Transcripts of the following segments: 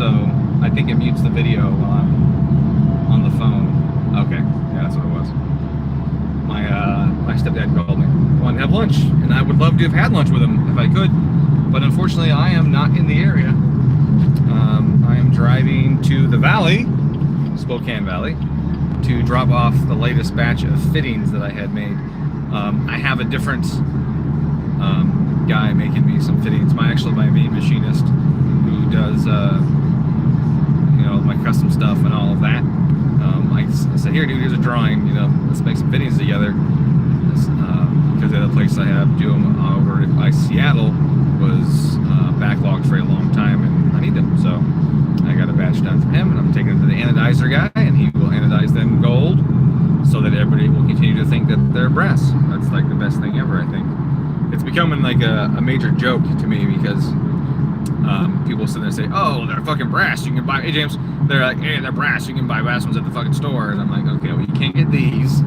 so I think it mutes the video while I'm on the phone. Okay, yeah, that's what it was. My stepdad called me. Wanted to have lunch, and I would love to have had lunch with him if I could, but unfortunately I am not in the area. I am driving to the Valley, Spokane Valley, to drop off the latest batch of fittings that I had made. I have a different guy making me some fittings. My main machinist who does you know, my custom stuff and all of that. I said, here dude, here's a drawing, you know, let's make some fittings together. Because the other place I have do them over by Seattle was backlogged for a long time, and I need them. So I got a batch done from him, and I'm taking it to the anodizer guy, and he will anodize them gold so that everybody will continue to think that they're brass. That's like the best thing ever, I think. It's becoming like a major joke to me because people sit there and say, oh, they're fucking brass, you can buy, hey James, they're like, hey, they're brass, you can buy brass ones at the fucking store. And I'm like, okay, well, you can't get these,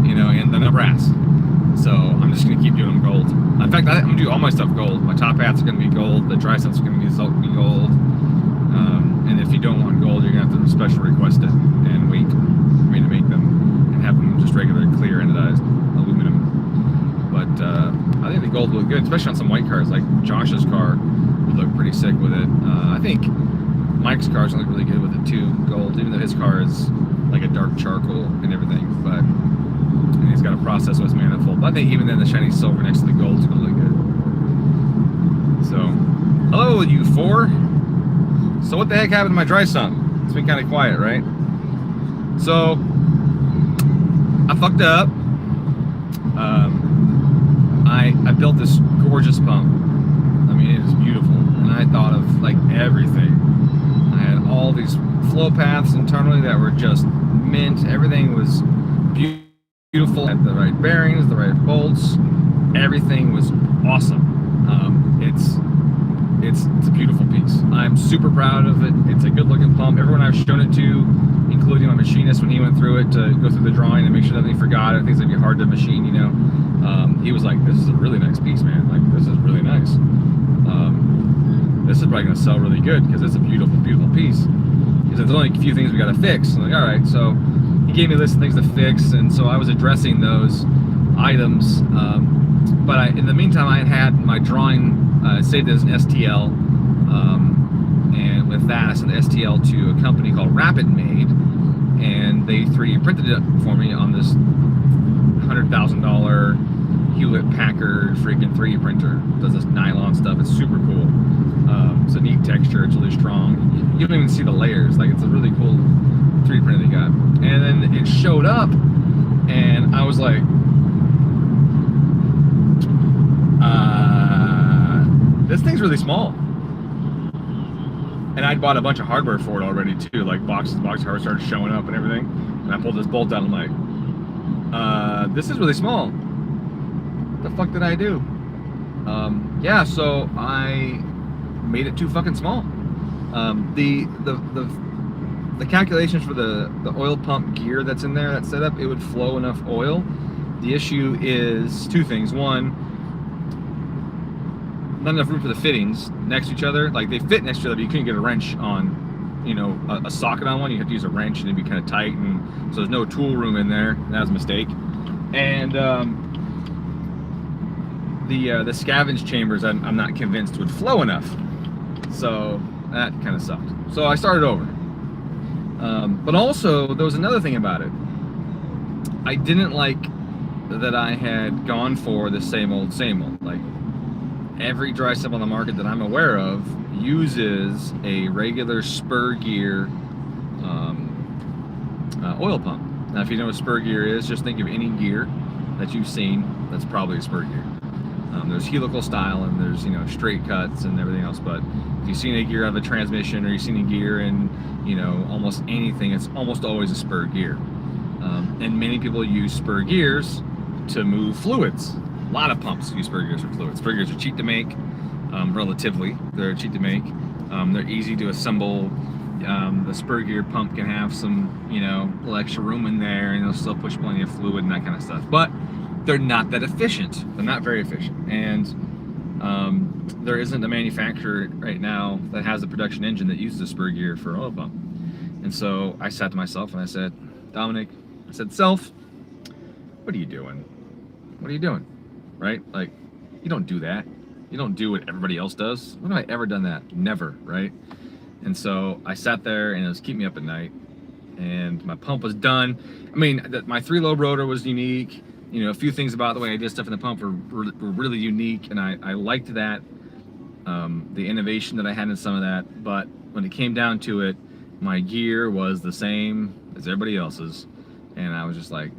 you know, and they're not brass. So I'm just gonna keep doing them gold. In fact, I'm gonna do all my stuff gold. My top hats are gonna be gold, the triceps are gonna be gold. And if you don't want gold, you're gonna have to special request it and wait for me to make them and have them just regular clear anodized aluminum. But I think the gold would look good, especially on some white cars. Like Josh's car would look pretty sick with it. I think Mike's cars look really good with it too, gold, even though his car is like a dark charcoal and everything. But and he's got a process with his manifold. But I think even then the shiny silver next to the gold is gonna look good. So, hello you four. So what the heck happened to my dry sump? It's been kind of quiet, right? So I fucked up. I built this gorgeous pump. I mean, it is beautiful, and I thought of like everything. I had all these flow paths internally that were just mint. Everything was beautiful. Had the right bearings, the right bolts. Everything was awesome. It's a beautiful piece. I'm super proud of it. It's a good looking pump. Everyone I've shown it to, including my machinist when he went through it to go through the drawing and make sure nothing forgot it, things that'd be hard to machine, you know. He was like, this is a really nice piece, man. Like, this is really nice. This is probably gonna sell really good because it's a beautiful, beautiful piece. He said, there's only a few things we gotta fix. I'm like, all right. So he gave me a list of things to fix, and so I was addressing those items. But in the meantime, I had my drawing saved as an STL, and with that, I sent the STL to a company called Rapid Made, and they 3D printed it for me on this $100,000 Hewlett Packard freaking 3D printer. It does this nylon stuff. It's super cool. It's a neat texture. It's really strong. You don't even see the layers. Like, it's a really cool 3D printer they got. And then it showed up, and I was like, this thing's really small. And I'd bought a bunch of hardware for it already too, like box hardware started showing up and everything. And I pulled this bolt out, I'm like, this is really small. What the fuck did I do? Yeah, so I made it too fucking small. The calculations for the oil pump gear that's in there, that setup, it would flow enough oil. The issue is two things. One, not enough room for the fittings next to each other. Like, they fit next to each other, but you couldn't get a wrench on, you know, a socket on one. You have to use a wrench and it'd be kind of tight, and so there's no tool room in there. That was a mistake. And the scavenge chambers, I'm not convinced would flow enough. So that kind of sucked. So I started over. But also, there was another thing about it. I didn't like that I had gone for the same old, same old. Like, every dry sump on the market that I'm aware of uses a regular spur gear oil pump. Now, if you know what spur gear is, just think of any gear that you've seen that's probably a spur gear. There's helical style, and there's, you know, straight cuts and everything else. But if you've seen a gear of a transmission, or you've seen a gear in, you know, almost anything, it's almost always a spur gear. And many people use spur gears to move fluids. A lot of pumps use spur gears for fluids. Spur gears are cheap to make, relatively. They're cheap to make. They're easy to assemble. The spur gear pump can have some, you know, little extra room in there, and it'll still push plenty of fluid and that kind of stuff. But they're not that efficient. They're not very efficient. And there isn't a manufacturer right now that has a production engine that uses a spur gear for an oil pump. And so I sat to myself and I said, Dominic, I said, self, what are you doing? What are you doing? Right? Like, you don't do that. You don't do what everybody else does. When have I ever done that? Never, right? And so I sat there and it was keeping me up at night, and my pump was done. I mean, my 3-lobe rotor was unique. You know, a few things about the way I did stuff in the pump were really unique, and I liked that, the innovation that I had in some of that. But when it came down to it, my gear was the same as everybody else's, and I was just like,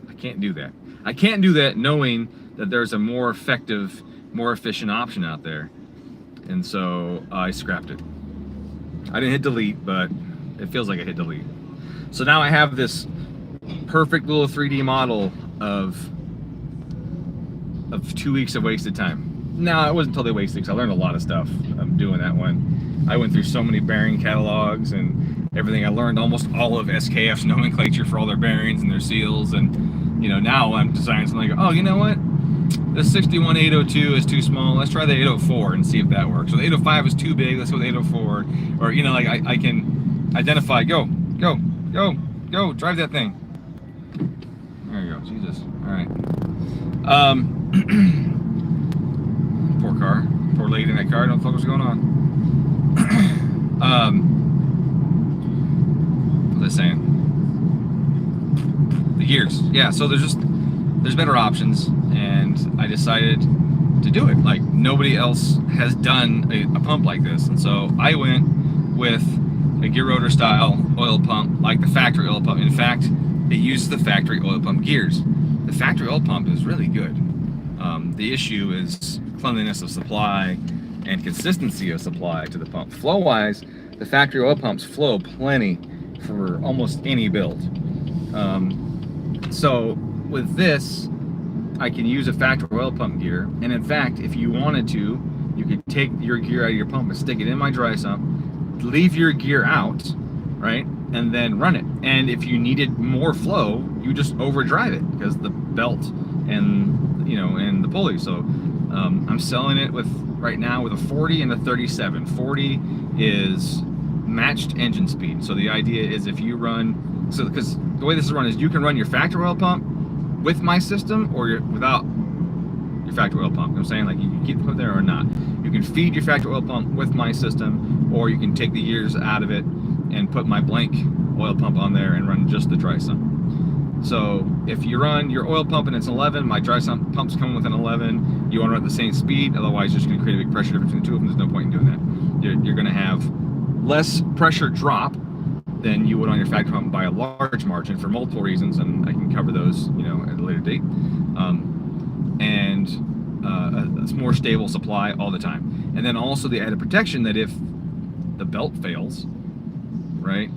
I can't do that. I can't do that knowing that there's a more effective, more efficient option out there. And so I scrapped it. I didn't hit delete, but it feels like I hit delete. So now I have this perfect little 3D model of 2 weeks of wasted time. No, it wasn't totally wasted because I learned a lot of stuff doing that one. I went through so many bearing catalogs and everything. I learned almost all of SKF's nomenclature for all their bearings and their seals. And, you know, now I'm designing something like, oh, you know what? This 61-802 is too small. Let's try the 804 and see if that works. So the 805 is too big. Let's go with 804. Or, you know, like I can identify, go, drive that thing. There you go, Jesus. All right. Poor car. Poor lady in that car. Don't know what's going on. What was I saying? The gears. Yeah, so there's better options, and I decided to do it. Like, nobody else has done a pump like this, and so I went with a gear rotor style oil pump, like the factory oil pump. In fact, it uses the factory oil pump gears. The factory oil pump is really good. The issue is cleanliness of supply and consistency of supply to the pump. Flow-wise, the factory oil pumps flow plenty for almost any build. So with this, I can use a factory oil pump gear, and in fact, if you wanted to, you could take your gear out of your pump and stick it in my dry sump, leave your gear out, right, and then run it. And if you needed more flow, you just overdrive it because the belt and, you know, and the pulley. So I'm selling it with right now with a 40 and a 37. 40 is matched engine speed. So the idea is if you run, so because the way this is run is you can run your factory oil pump with my system or without your factory oil pump. I'm saying, like, you can keep it there or not. You can feed your factory oil pump with my system, or you can take the gears out of it and put my blank oil pump on there and run just the dry sump. So if you run your oil pump and it's 11, my dry sump pump's coming with an 11, you want to run at the same speed, otherwise you're just going to create a big pressure difference between the two of them. There's no point in doing that. You're going to have less pressure drop than you would on your factory pump by a large margin for multiple reasons, and I can cover those, you know, at a later date. It's more stable supply all the time. And then also the added protection that if the belt fails, right,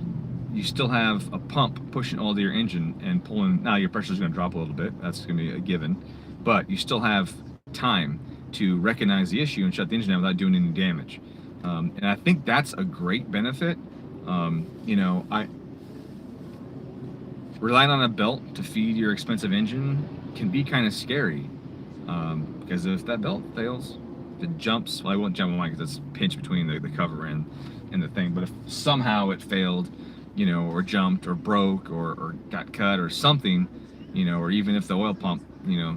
you still have a pump pushing all to your engine and pulling. Now your pressure is going to drop a little bit. That's going to be a given, but you still have time to recognize the issue and shut the engine down without doing any damage. And I think that's a great benefit. You know, relying on a belt to feed your expensive engine can be kind of scary, because if that belt fails, if it jumps, well, I won't jump on mine because it's pinched between the cover and the thing, but if somehow it failed, you know, or jumped or broke or got cut or something, you know, or even if the oil pump, you know,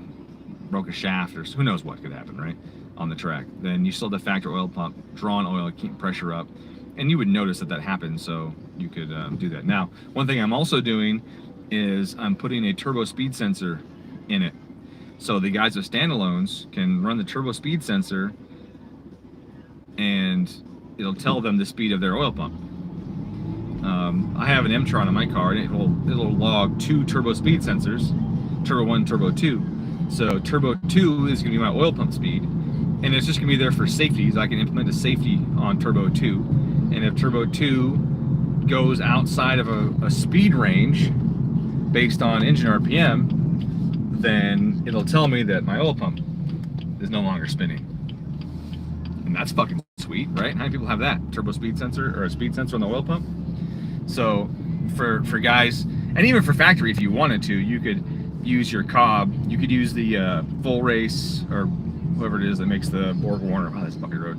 broke a shaft or who knows what could happen, right, on the track, then you still have the factory oil pump, drawn oil, keep pressure up, and you would notice that happened, so you could do that. Now, one thing I'm also doing is I'm putting a turbo speed sensor in it. So the guys with standalones can run the turbo speed sensor and it'll tell them the speed of their oil pump. I have an M-Tron on my car, and it'll log 2 turbo speed sensors, Turbo 1, Turbo 2. So Turbo 2 is going to be my oil pump speed, and it's just going to be there for safety, so I can implement a safety on Turbo 2. And if Turbo 2 goes outside of a speed range based on engine RPM, then it'll tell me that my oil pump is no longer spinning. And that's fucking sweet, right? How many people have that? Turbo speed sensor or a speed sensor on the oil pump? So for guys, and even for factory, if you wanted to, you could use your Cobb. You could use the full race or whoever it is that makes the Borg Warner. Oh, that's bumpy road.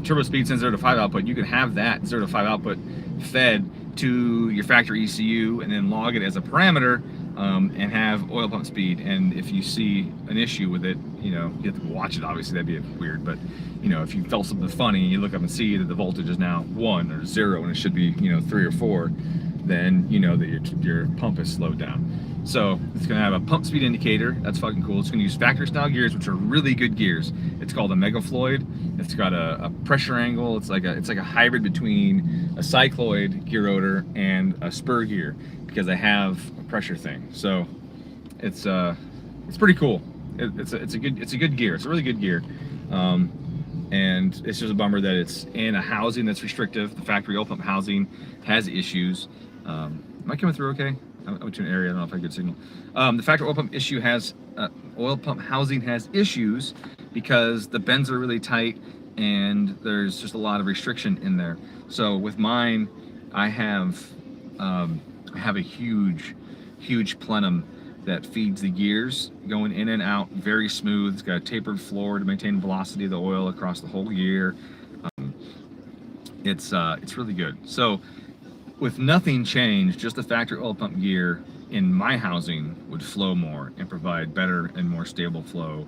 Turbo speed sends 0 to 5 output. You can have that 0 to 5 output fed to your factory ECU and then log it as a parameter, and have oil pump speed. And if you see an issue with it, you have to watch it. Obviously, that'd be weird. But if you felt something funny, you look up and see that the voltage is now 1 or 0 and it should be 3 or 4, then you know that your pump is slowed down. So it's going to have a pump speed indicator. That's fucking cool. It's going to use factory style gears, which are really good gears. It's called a Megafloyd. It's got a pressure angle. It's like a hybrid between a cycloid gear rotor and a spur gear, because I have a pressure thing. So it's pretty cool. It's a good gear. It's a really good gear. And it's just a bummer that it's in a housing that's restrictive. The factory oil pump housing has issues. Am I coming through okay? I went to an area, I don't know if I have good signal. The factory oil pump housing has issues because the bends are really tight and there's just a lot of restriction in there. So with mine, I have a huge plenum that feeds the gears going in and out very smooth. It's got a tapered floor to maintain velocity of the oil across the whole gear. It's really good. So with nothing changed, just the factory oil pump gear in my housing would flow more and provide better and more stable flow,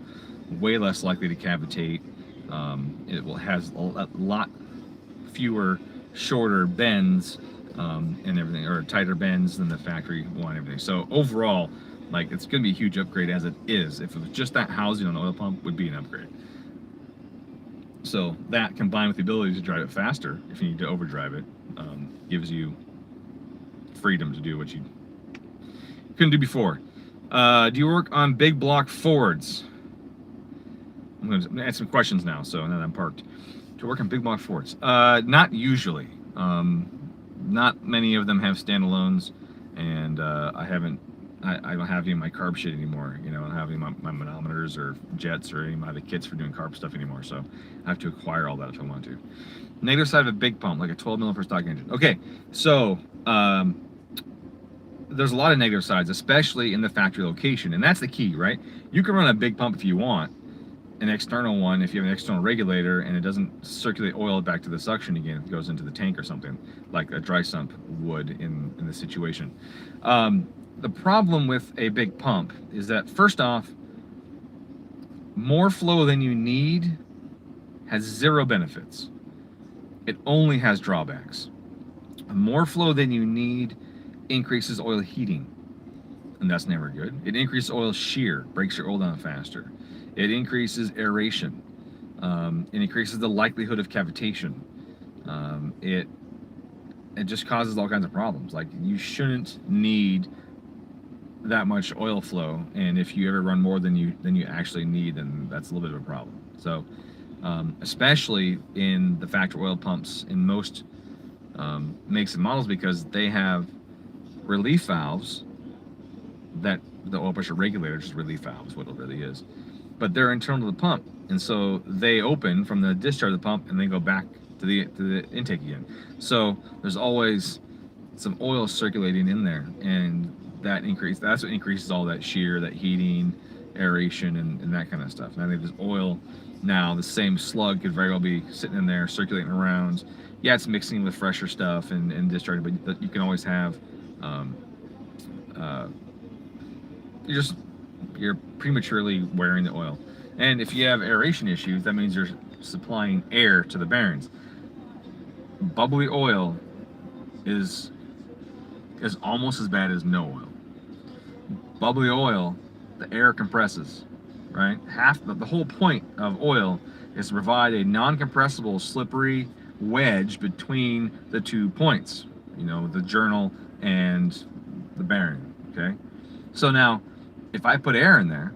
way less likely to cavitate. It has a lot fewer shorter bends and everything, or tighter bends than the factory one and everything. So overall, it's going to be a huge upgrade as it is. If it was just that housing on the oil pump, would be an upgrade. So that, combined with the ability to drive it faster if you need to overdrive it, gives you freedom to do what you couldn't do before. Do you work on big block Fords? I'm going to add some questions now, so now that I'm parked. Do you work on big block Fords? Not usually. Not many of them have standalones, and I don't have any of my carb shit anymore. I don't have any of my manometers or jets or any of my other kits for doing carb stuff anymore, so I have to acquire all that if I want to. Negative side of a big pump, like a 12 mil per stock engine. Okay, so there's a lot of negative sides, especially in the factory location, and that's the key, right? You can run a big pump if you want, an external one if you have an external regulator and it doesn't circulate oil back to the suction again, if it goes into the tank or something, like a dry sump would in this situation. The problem with a big pump is that, first off, more flow than you need has zero benefits. It only has drawbacks. More flow than you need increases oil heating, and that's never good. It increases oil shear, breaks your oil down faster. It increases aeration. It increases the likelihood of cavitation. It just causes all kinds of problems. Like, you shouldn't need that much oil flow, and if you ever run more than you actually need, then that's a little bit of a problem. So especially in the factory oil pumps in most makes and models, because they have relief valves that the oil pressure regulator, just relief valves, what it really is, but they're internal to the pump, and so they open from the discharge of the pump and then go back to the intake again. So there's always some oil circulating in there, and that's what increases all that shear, that heating, aeration, and that kind of stuff. And I think this oil now, the same slug could very well be sitting in there circulating around. Yeah, it's mixing with fresher stuff and discharging, but you can always have you're prematurely wearing the oil. And if you have aeration issues, that means you're supplying air to the bearings. Bubbly oil is almost as bad as no oil. Bubbly oil, the air compresses, right? The whole point of oil is to provide a non-compressible, slippery wedge between the 2 points, the journal and the bearing, okay? So now, if I put air in there,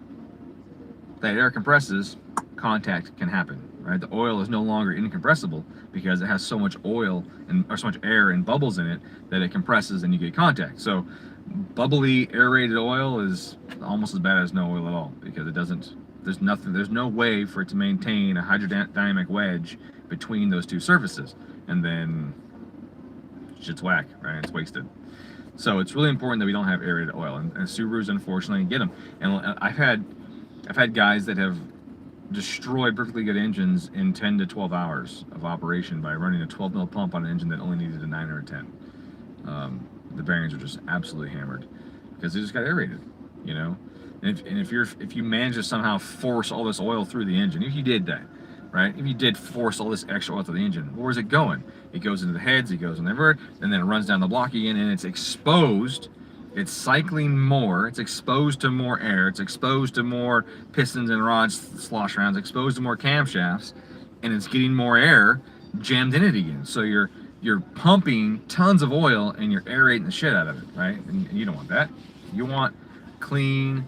that air compresses, contact can happen, right? The oil is no longer incompressible because it has so much oil or so much air and bubbles in it that it compresses and you get contact. So bubbly aerated oil is almost as bad as no oil at all, because there's no way for it to maintain a hydrodynamic wedge between those two surfaces, and then shit's whack, right? It's wasted. So it's really important that we don't have aerated oil, and Subarus unfortunately get them. And I've had guys that have destroyed perfectly good engines in 10 to 12 hours of operation by running a 12 mil pump on an engine that only needed a 9 or a 10. The bearings are just absolutely hammered because they just got aerated, you know. And if you manage to somehow force all this oil through the engine, if you did that, right? If you did force all this extra oil through the engine, where's it going? It goes into the heads, it goes in the invert, and then it runs down the block again, and it's exposed. It's cycling more. It's exposed to more air. It's exposed to more pistons and rods, slosh rounds. Exposed to more camshafts, and it's getting more air jammed in it again. So you're pumping tons of oil and you're aerating the shit out of it, right? And you don't want that. You want clean,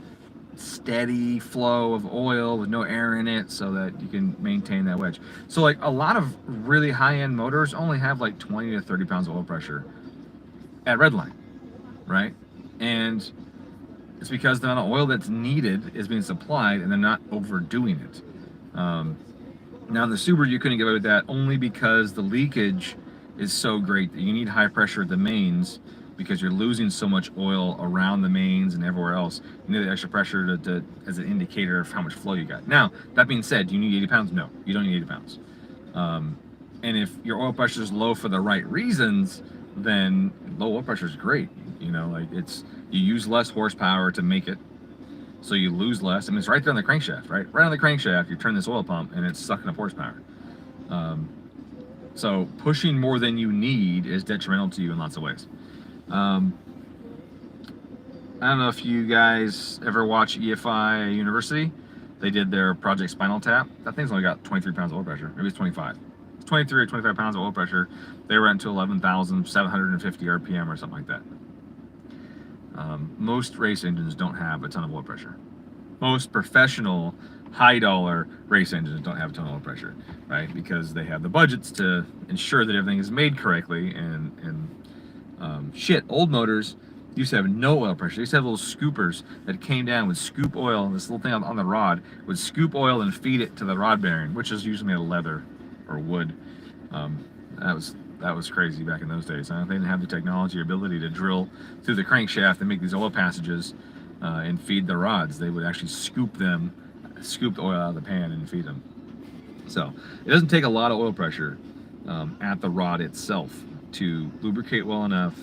steady flow of oil with no air in it so that you can maintain that wedge. So like a lot of really high-end motors only have like 20 to 30 pounds of oil pressure at redline, right? And it's because the amount of oil that's needed is being supplied and they're not overdoing it. Now in the Subaru you couldn't get away with that only because the leakage is so great that you need high pressure at the mains because you're losing so much oil around the mains and everywhere else. You need the extra pressure to as an indicator of how much flow you got. Now, that being said, do you need 80 pounds? No, you don't need 80 pounds. And if your oil pressure is low for the right reasons, then low oil pressure is great. You know, like you use less horsepower to make it, so you lose less. I mean, it's right there on the crankshaft, right? Right on the crankshaft, you turn this oil pump and it's sucking up horsepower. So pushing more than you need is detrimental to you in lots of ways. I don't know if you guys ever watch EFI University. They did their Project Spinal Tap. That thing's only got 23 pounds of oil pressure. Maybe it's 25. It's 23 or 25 pounds of oil pressure. They ran to 11,750 RPM or something like that. Most race engines don't have a ton of oil pressure. Most professional high-dollar race engines don't have a ton of oil pressure, right? Because they have the budgets to ensure that everything is made correctly. Shit, old motors used to have no oil pressure. They used to have little scoopers that came down with scoop oil, and this little thing on the rod would scoop oil and feed it to the rod bearing, which is usually made of leather or wood. That was crazy back in those days. They didn't have the technology or ability to drill through the crankshaft and make these oil passages and feed the rods. They would actually scoop the oil out of the pan and feed them. So it doesn't take a lot of oil pressure at the rod itself to lubricate well enough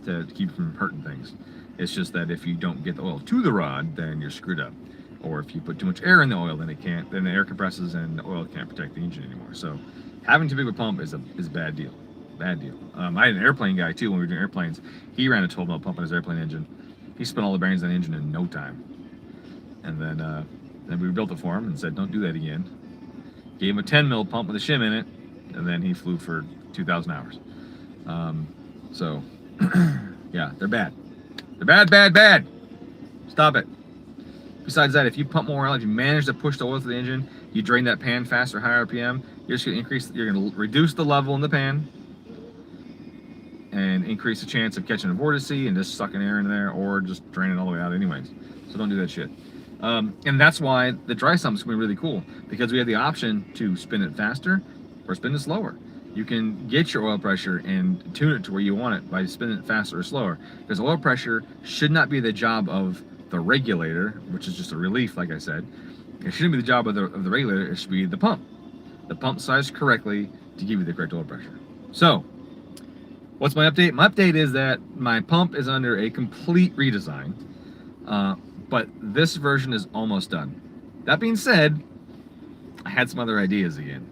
to keep from hurting things. It's just that if you don't get the oil to the rod, then you're screwed up. Or if you put too much air in the oil, then the air compresses and the oil can't protect the engine anymore. So having too big of a pump is a bad deal. Bad deal. I had an airplane guy too when we were doing airplanes. He ran a 12 mil pump on his airplane engine. He spun all the bearings on the engine in no time. And then we built it for him and said, don't do that again. Gave him a 10 mil pump with a shim in it, and then he flew for 2,000 hours. So, yeah, they're bad. They're bad, bad, bad. Stop it. Besides that, if you pump more oil, if you manage to push the oil through the engine, you drain that pan faster, higher RPM, you're just going to reduce the level in the pan and increase the chance of catching a vortice and just sucking air in there, or just drain it all the way out anyways. So don't do that shit. And that's why the dry sump's going to be really cool, because we have the option to spin it faster or spin it slower. You can get your oil pressure and tune it to where you want it by spinning it faster or slower. Because oil pressure should not be the job of the regulator, which is just a relief, like I said. It shouldn't be the job of the regulator, it should be the pump. The pump sized correctly to give you the correct oil pressure. So, what's my update? My update is that my pump is under a complete redesign, but this version is almost done. That being said, I had some other ideas again.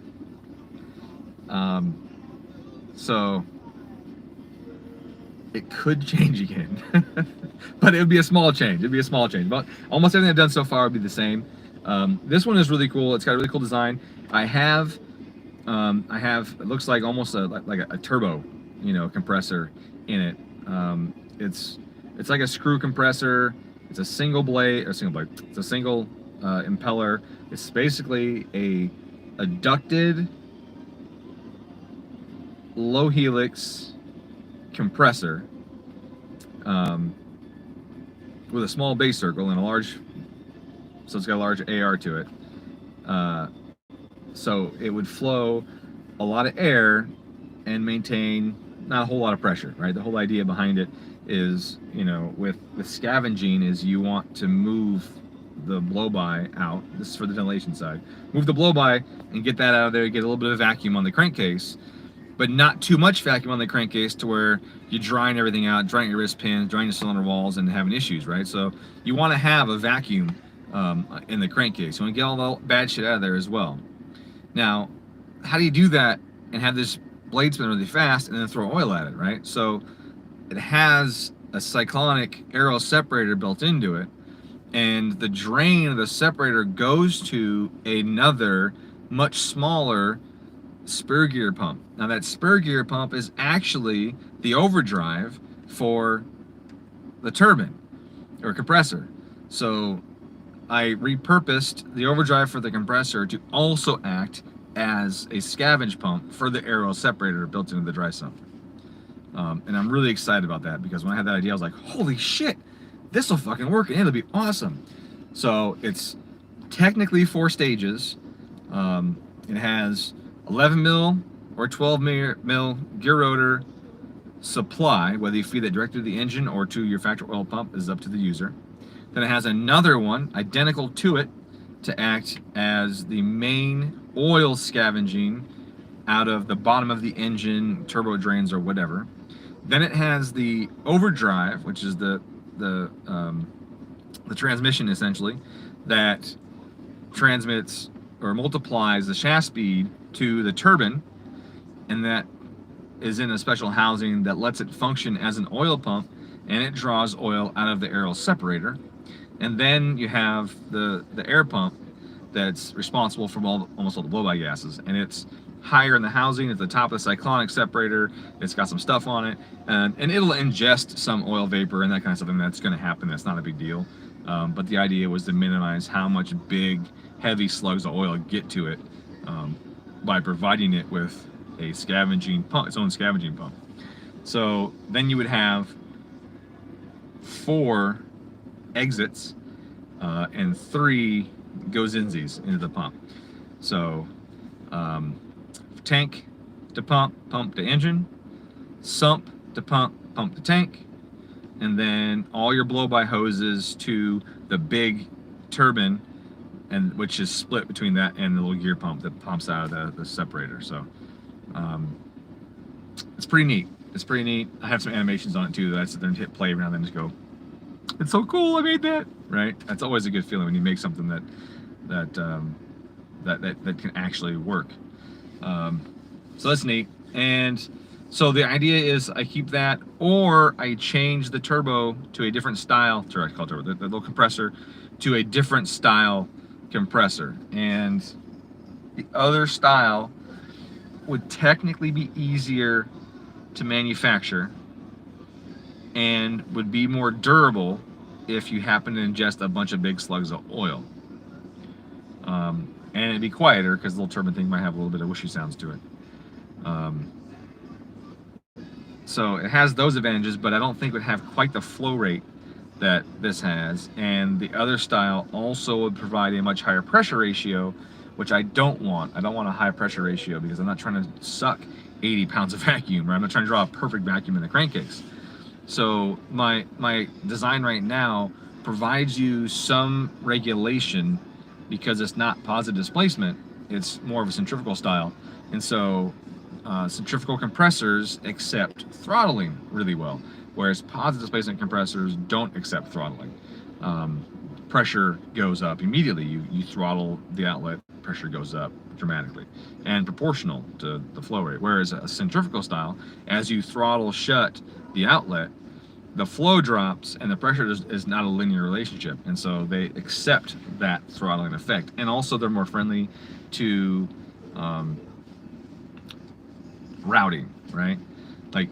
So it could change again, but it would be a small change. It'd be a small change. But almost everything I've done so far would be the same. This one is really cool. It's got a really cool design. I have, it looks like almost like a turbo, compressor in it. It's like a screw compressor. It's a single blade. It's a single impeller. It's basically a ducted low helix compressor with a small base circle and a large, so it's got a large AR to it. So it would flow a lot of air and maintain not a whole lot of pressure, right? The whole idea behind it is, with scavenging is you want to move the blow-by out. This is for the ventilation side. Move the blow-by and get that out of there. Get a little bit of vacuum on the crankcase, but not too much vacuum on the crankcase to where you're drying everything out, drying your wrist pins, drying your cylinder walls, and having issues, right? So you want to have a vacuum in the crankcase. You want to get all the bad shit out of there as well. Now, how do you do that and have this blade spin really fast and then throw oil at it, right? So it has a cyclonic aero separator built into it, and the drain of the separator goes to another much smaller spur gear pump. Now that spur gear pump is actually the overdrive for the turbine or compressor. So I repurposed the overdrive for the compressor to also act as a scavenge pump for the aero separator built into the dry sump. And I'm really excited about that, because when I had that idea, I was like, holy shit, this will fucking work and it'll be awesome. So it's technically 4 stages. It has 11 mil or 12 mil gear rotor supply. Whether you feed it directly to the engine or to your factory oil pump is up to the user. Then it has another one identical to it to act as the main oil scavenging out of the bottom of the engine, turbo drains or whatever. Then it has the overdrive, which is the transmission essentially, that transmits or multiplies the shaft speed to the turbine, and that is in a special housing that lets it function as an oil pump, and it draws oil out of the aero separator. And then you have the air pump that's responsible for almost all the blow-by gases, and it's higher in the housing at the top of the cyclonic separator. It's got some stuff on it, and it'll ingest some oil vapor and that kind of stuff, and that's going to happen. That's not a big deal. But the idea was to minimize how much big, heavy slugs of oil get to it by providing it with a scavenging pump, its own scavenging pump. So then you would have 4 exits and 3 goes-insies into the pump. So tank to pump, pump to engine, sump to pump, pump to tank, and then all your blow-by hoses to the big turbine, and which is split between that and the little gear pump that pumps out of the separator. So it's pretty neat. It's pretty neat. I have some animations on it too that I sit there and hit play every now and then and just go, it's so cool, I made that, right? That's always a good feeling when you make something that can actually work. So that's neat. And so the idea is I keep that, or I change the turbo to a different style, I call it turbo, the little compressor, to a different style compressor. And the other style would technically be easier to manufacture and would be more durable if you happen to ingest a bunch of big slugs of oil. And it'd be quieter because the little turbine thing might have a little bit of whooshy sounds to it. So it has those advantages, but I don't think it would have quite the flow rate that this has. And the other style also would provide a much higher pressure ratio, which I don't want. I don't want a high pressure ratio because I'm not trying to suck 80 pounds of vacuum, right? I'm not trying to draw a perfect vacuum in the crankcase. So my design right now provides you some regulation because it's not positive displacement, it's more of a centrifugal style. And so centrifugal compressors accept throttling really well, whereas positive displacement compressors don't accept throttling. Pressure goes up immediately. You throttle the outlet, pressure goes up dramatically and proportional to the flow rate. Whereas a centrifugal style, as you throttle shut the outlet, the flow drops and the pressure is not a linear relationship, and so they accept that throttling effect. And also they're more friendly to routing, right? Like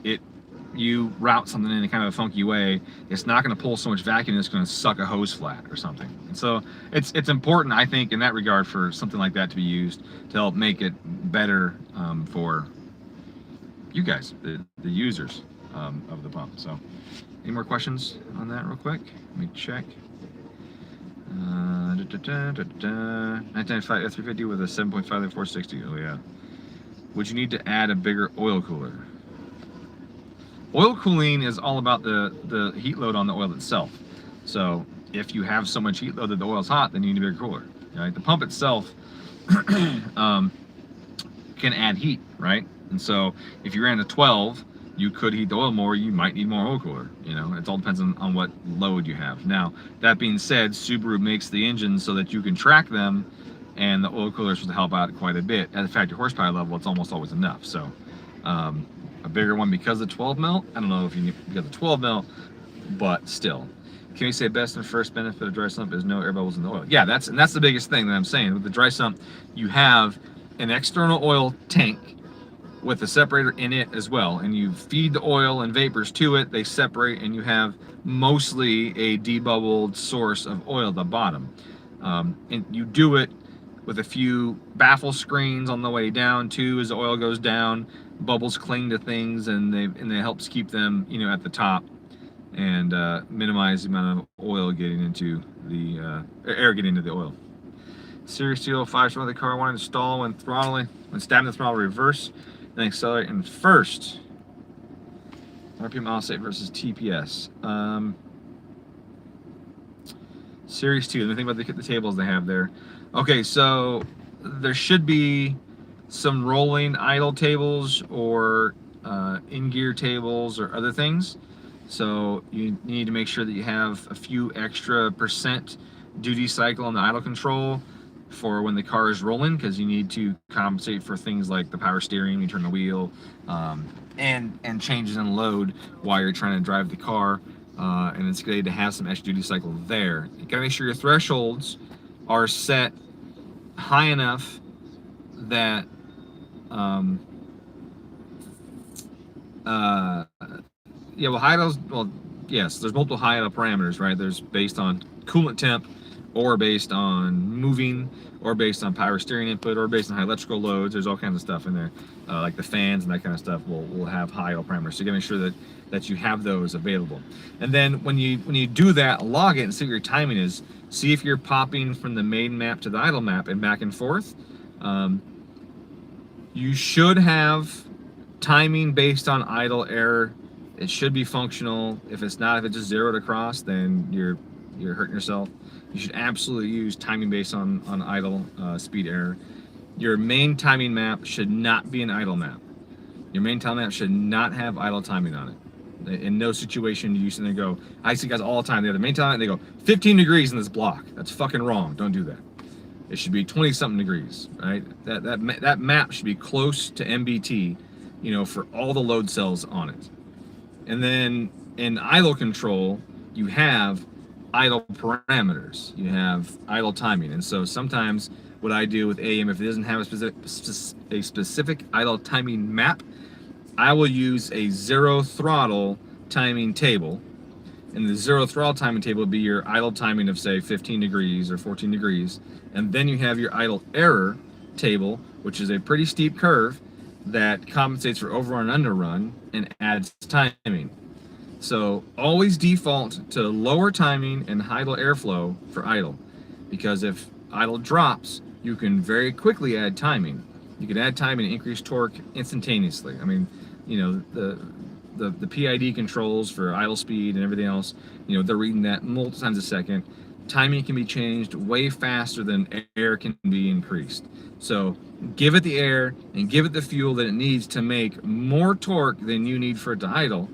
you route something in a kind of a funky way, it's not going to pull so much vacuum it's going to suck a hose flat or something. And so it's important, I think, in that regard for something like that to be used to help make it better for you guys, the users of the pump. So any more questions on that real quick? Let me check. 1995 F350 with a 7.5 to 460. Oh yeah. Would you need to add a bigger oil cooler? Oil cooling is all about the heat load on the oil itself. So if you have so much heat load that the oil's hot, then you need a bigger cooler. Right? The pump itself can add heat, right? And so if you ran a 12, you could heat the oil more, you might need more oil cooler. You know, it all depends on what load you have. Now, that being said, Subaru makes the engines so that you can track them, and the oil cooler is supposed to help out quite a bit. At the factory horsepower level, it's almost always enough. So a bigger one because of 12 mil. I don't know if you need because of 12 mil, but still. Can we say best and first benefit of dry sump is no air bubbles in the oil? Yeah, that's the biggest thing that I'm saying. With the dry sump, you have an external oil tank with a separator in it as well, and you feed the oil and vapors to it, they separate, and you have mostly a debubbled source of oil at the bottom. And you do it with a few baffle screens on the way down too. As the oil goes down, bubbles cling to things, and it helps keep them, you know, at the top, and minimize the amount of oil getting into the air getting into the oil. Series 205 of the car wanted to stall when stabbing the throttle reverse, then accelerate in first. RPM offset versus TPS. Series 2. Let me think about the tables they have there. Okay, so there should be some rolling idle tables or in-gear tables or other things. So you need to make sure that you have a few extra % duty cycle on the idle control for when the car is rolling, because you need to compensate for things like the power steering when you turn the wheel, and changes in load while you're trying to drive the car. And it's good to have some extra duty cycle there. You gotta make sure your thresholds are set high enough that yeah, well, high idles, well, yes, there's multiple high idle parameters, right? There's based on coolant temp, or based on moving, or based on power steering input, or based on high electrical loads. There's all kinds of stuff in there, like the fans and that kind of stuff will have high idle parameters. So you gotta make sure that you have those available. And then when you do that, log it and see what your timing is. See if you're popping from the main map to the idle map and back and forth. You should have timing based on idle error. It should be functional. If it's not, if it's just zeroed across, then you're hurting yourself. You should absolutely use timing based on idle speed error. Your main timing map should not be an idle map. Your main timing map should not have idle timing on it. In no situation do you sit there and go, I see guys all the time, they have the main timing, they go 15 degrees in this block. That's fucking wrong. Don't do that. It should be 20 something degrees, right? That map should be close to MBT, you know, for all the load cells on it. And then in idle control, you have idle parameters. You have idle timing. And so sometimes what I do with AM, if it doesn't have a specific idle timing map, I will use a zero throttle timing table. And the zero throttle timing table would be your idle timing of, say, 15 degrees or 14 degrees. And then you have your idle error table, which is a pretty steep curve that compensates for overrun and underrun and adds timing. So always default to lower timing and idle airflow for idle, because if idle drops, you can very quickly add timing. You can add timing and increase torque instantaneously. I mean, you know, the PID controls for idle speed and everything else, you know, they're reading that multiple times a second. Timing can be changed way faster than air can be increased. So give it the air and give it the fuel that it needs to make more torque than you need for it to idle,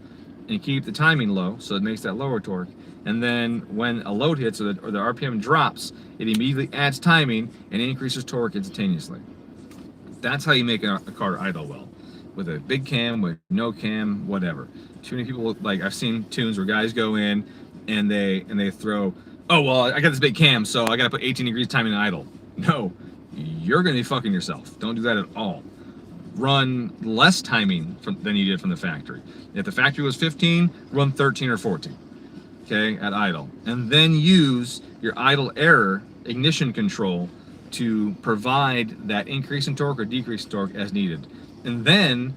and keep the timing low so it makes that lower torque. And then when a load hits or the RPM drops, it immediately adds timing and increases torque instantaneously. That's how you make a car idle well, with a big cam, with no cam, whatever. Too many people, like, I've seen tunes where guys go in and they throw, oh, well, I got this big cam, so I got to put 18 degrees timing in idle. No, you're going to be fucking yourself. Don't do that at all. Run less timing than you did from the factory. If the factory was 15, run 13 or 14, okay, at idle. And then use your idle error ignition control to provide that increase in torque or decrease in torque as needed. And then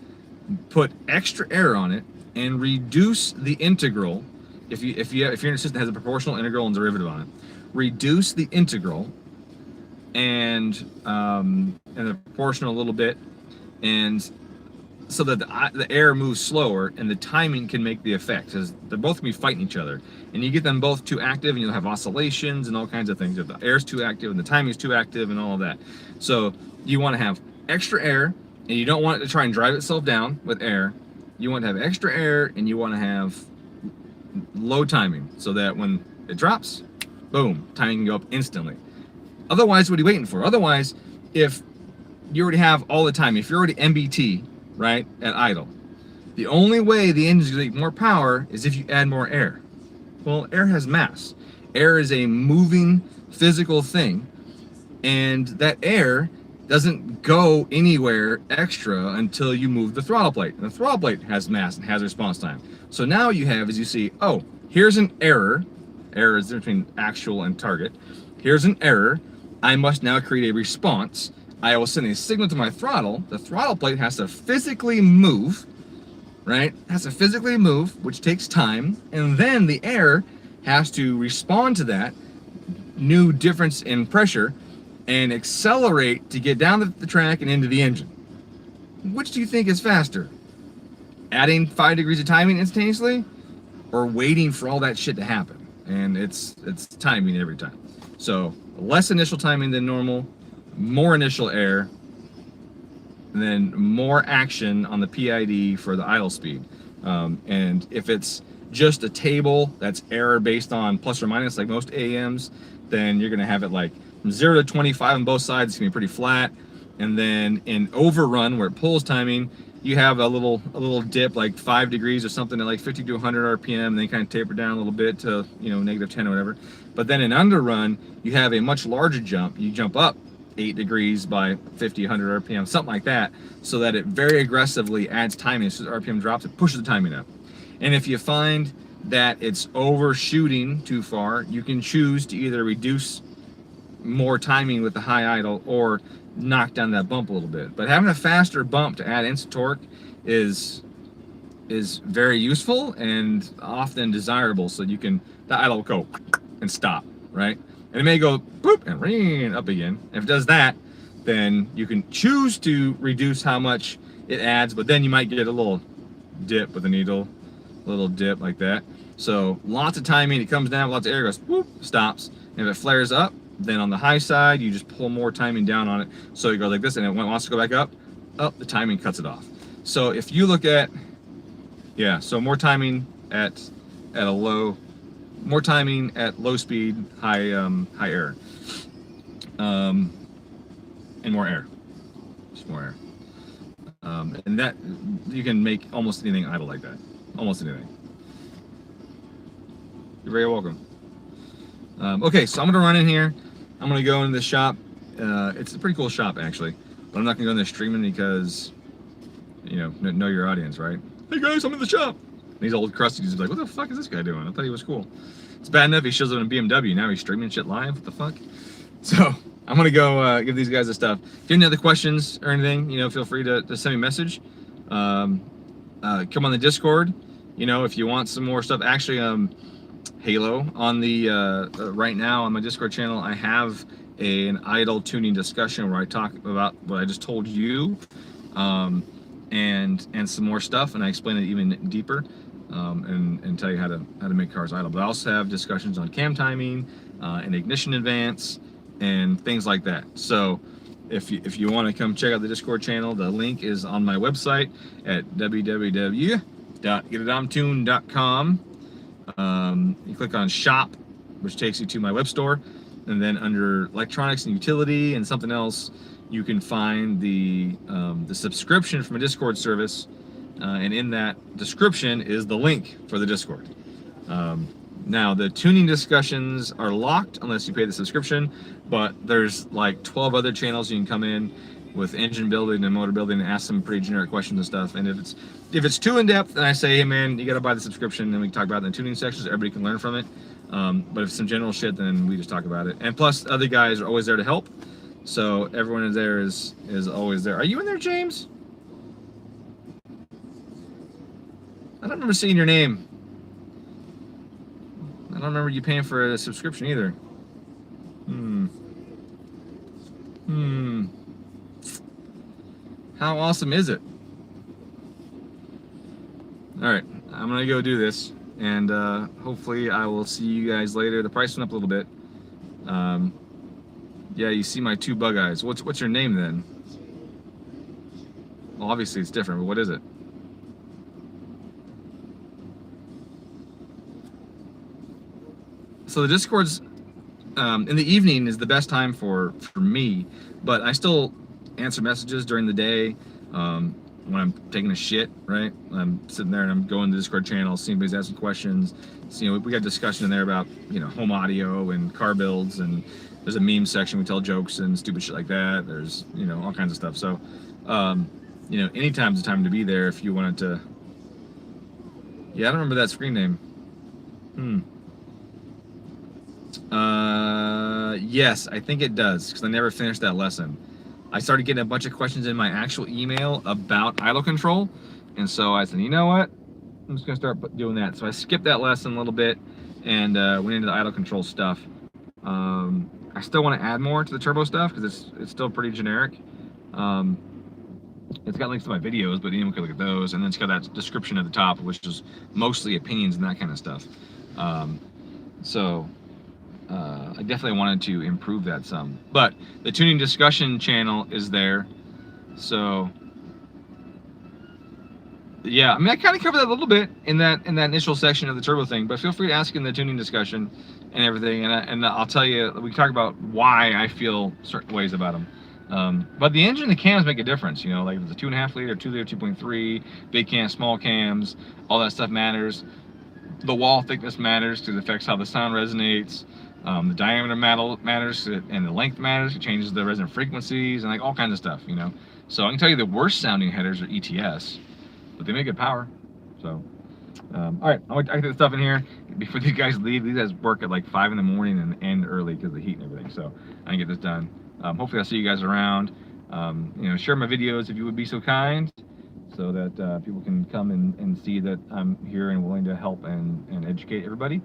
put extra air on it and reduce the integral. If your system has a proportional integral and derivative on it, reduce the integral and the proportional a little bit, and so that the air moves slower and the timing can make the effect, because they're both going to be fighting each other. And you get them both too active and you'll have oscillations and all kinds of things. If the air's too active and the timing's too active and all of that. So you want to have extra air, and you don't want it to try and drive itself down with air. You want to have extra air, and you want to have low timing, so that when it drops, boom, timing can go up instantly. Otherwise, what are you waiting for? Otherwise, if you already have all the time, if you're already MBT, right, at idle, the only way the engine's gonna get more power is if you add more air. Well, air has mass. Air is a moving physical thing, and that air doesn't go anywhere extra until you move the throttle plate. And the throttle plate has mass and has response time. So now you have, as you see, oh, here's an error. Error is between actual and target. Here's an error. I must now create a response. I will send a signal to my throttle. The throttle plate has to physically move, right? Has to physically move, which takes time. And then the air has to respond to that new difference in pressure and accelerate to get down the track and into the engine. Which do you think is faster? Adding 5 degrees of timing instantaneously, or waiting for all that shit to happen? And it's timing every time. So less initial timing than normal, more initial air, and then more action on the PID for the idle speed. And if it's just a table that's error based on plus or minus, like most AMs, then you're gonna have it like from 0 to 25 on both sides. It's gonna be pretty flat. And then in overrun, where it pulls timing, you have a little dip, like 5 degrees or something at like 50 to 100 RPM, and then kind of taper down a little bit to, you know, -10 or whatever. But then in underrun, you have a much larger jump. You jump up 8 degrees by 50, 100 RPM, something like that, so that it very aggressively adds timing. As soon as RPM drops, it pushes the timing up. And if you find that it's overshooting too far, you can choose to either reduce more timing with the high idle or knock down that bump a little bit. But having a faster bump to add instant torque is very useful and often desirable, so you can, the idle will go and stop, right? And it may go boop and ring up again. If it does that, then you can choose to reduce how much it adds, but then you might get a little dip with the needle, a little dip like that. So lots of timing, it comes down, lots of air, goes whoop, stops. And if it flares up, then on the high side, you just pull more timing down on it. So you go like this, and it wants to go back up, the timing cuts it off. So if you look at, yeah, so more timing at a low, more timing at low speed, high air, and more air, just more air. And that, you can make almost anything idle like that, almost anything. You're very welcome. Okay, so I'm gonna run in here. I'm gonna go into the shop. It's a pretty cool shop actually, but I'm not gonna go in there streaming because, you know your audience, right? Hey guys, I'm in the shop. And these old crusty dudes are like, what the fuck is this guy doing? I thought he was cool. It's bad enough he shows up in a BMW, now he's streaming shit live, what the fuck? So I'm gonna go give these guys the stuff. If you have any other questions or anything, you know, feel free to send me a message. Come on the Discord, you know, if you want some more stuff. Actually, Halo on the right now on my Discord channel, I have an idle tuning discussion where I talk about what I just told you, and some more stuff, and I explain it even deeper, and tell you how to make cars idle. But I also have discussions on cam timing and ignition advance and things like that. So if you want to come check out the Discord channel, the link is on my website at www.GetaDomTune.com. You click on shop, which takes you to my web store, and then under electronics and utility and something else, you can find the subscription from a Discord service, and in that description is the link for the Discord. Now the tuning discussions are locked unless you pay the subscription, but there's like 12 other channels you can come in with engine building and motor building and ask some pretty generic questions and stuff. And if it's too in depth, then I say, hey man, you gotta buy the subscription, and we can talk about it in the tuning sections so everybody can learn from it. But if it's some general shit, then we just talk about it. And plus, other guys are always there to help, so everyone in there is always there. Are you in there, James? I don't remember seeing your name. I don't remember you paying for a subscription either. How awesome is it? All right, I'm gonna go do this, and hopefully I will see you guys later. The price went up a little bit. Yeah, you see my 2 bug eyes. What's your name then? Well, obviously it's different, but what is it? So the Discord's in the evening is the best time for me, but I still answer messages during the day when I'm taking a shit, right? I'm sitting there and I'm going to the Discord channel, seeing anybody's asking questions. So, you know, we got discussion in there about, you know, home audio and car builds, and there's a meme section, we tell jokes and stupid shit like that. There's, you know, all kinds of stuff. So, you know, anytime's the time to be there if you wanted to. Yeah, I don't remember that screen name. Yes, I think it does, because I never finished that lesson. I started getting a bunch of questions in my actual email about idle control, and so I said, you know what? I'm just gonna start doing that. So I skipped that lesson a little bit and went into the idle control stuff. I still want to add more to the turbo stuff because it's still pretty generic. It's got links to my videos, but anyone could look at those, and then it's got that description at the top, which is mostly opinions and that kind of stuff. I definitely wanted to improve that some, but the tuning discussion channel is there. So yeah, I mean, I kind of covered that a little bit in that initial section of the turbo thing, but feel free to ask in the tuning discussion and everything, and I'll tell you, we can talk about why I feel certain ways about them. But the engine and the cams make a difference, you know, like if it's a 2.5 liter, 2 liter, 2.3, big cam, small cams, all that stuff matters. The wall thickness matters because it affects how the sound resonates. The diameter matters, and the length matters. It changes the resonant frequencies and like all kinds of stuff, you know. So I can tell you the worst sounding headers are ETS, but they make good power. So, all right, I get the stuff in here before these guys leave. These guys work at like 5 in the morning and end early because of the heat and everything. So I can get this done. Hopefully I'll see you guys around. You know, share my videos if you would be so kind, so that people can come and see that I'm here and willing to help and educate everybody.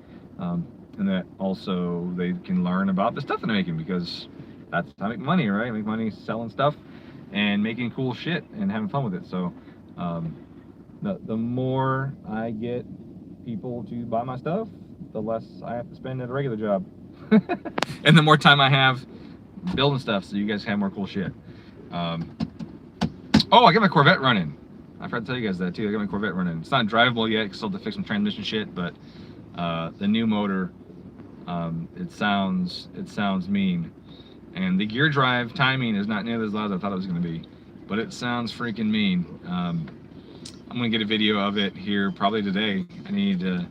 And that also they can learn about the stuff that I'm making, because that's how I make money, right? I make money selling stuff and making cool shit and having fun with it. So the more I get people to buy my stuff, the less I have to spend at a regular job. And the more time I have building stuff, so you guys have more cool shit. Oh, I got my Corvette running. I forgot to tell you guys that too. I got my Corvette running. It's not drivable yet, because I still have to fix some transmission shit, but the new motor, it sounds mean, and the gear drive timing is not nearly as loud as I thought it was going to be, but it sounds freaking mean. I'm going to get a video of it here probably today. It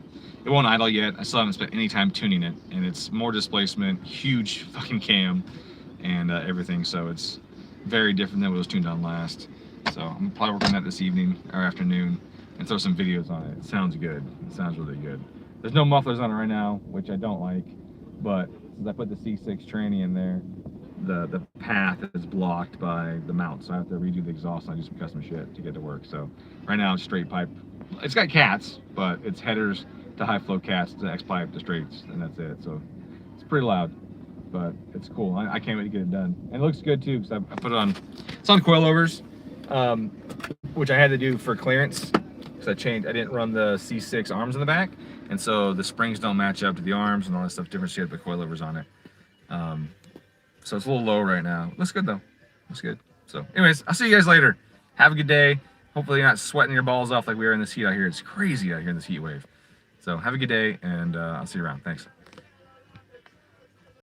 won't idle yet. I still haven't spent any time tuning it, and it's more displacement, huge fucking cam, and everything, so it's very different than what was tuned on last. So I'm gonna probably work on that this evening or afternoon and throw some videos on it. It sounds good. It sounds really good. There's no mufflers on it right now, which I don't like, but since I put the C6 tranny in there, the path is blocked by the mount, so I have to redo the exhaust and I do some custom shit to get it to work. So right now it's straight pipe. It's got cats, but it's headers to high flow cats to X pipe to straights, and that's it. So it's pretty loud, but it's cool. I can't wait to get it done. And it looks good too, because I put it on, it's on coilovers, which I had to do for clearance, because I didn't run the C6 arms in the back, and so the springs don't match up to the arms and all that stuff different, so you had to put coilovers on it. So it's a little low right now. Looks good though. Looks good. So anyways, I'll see you guys later. Have a good day. Hopefully you're not sweating your balls off like we are in this heat out here. It's crazy out here in this heat wave. So have a good day, and I'll see you around. Thanks.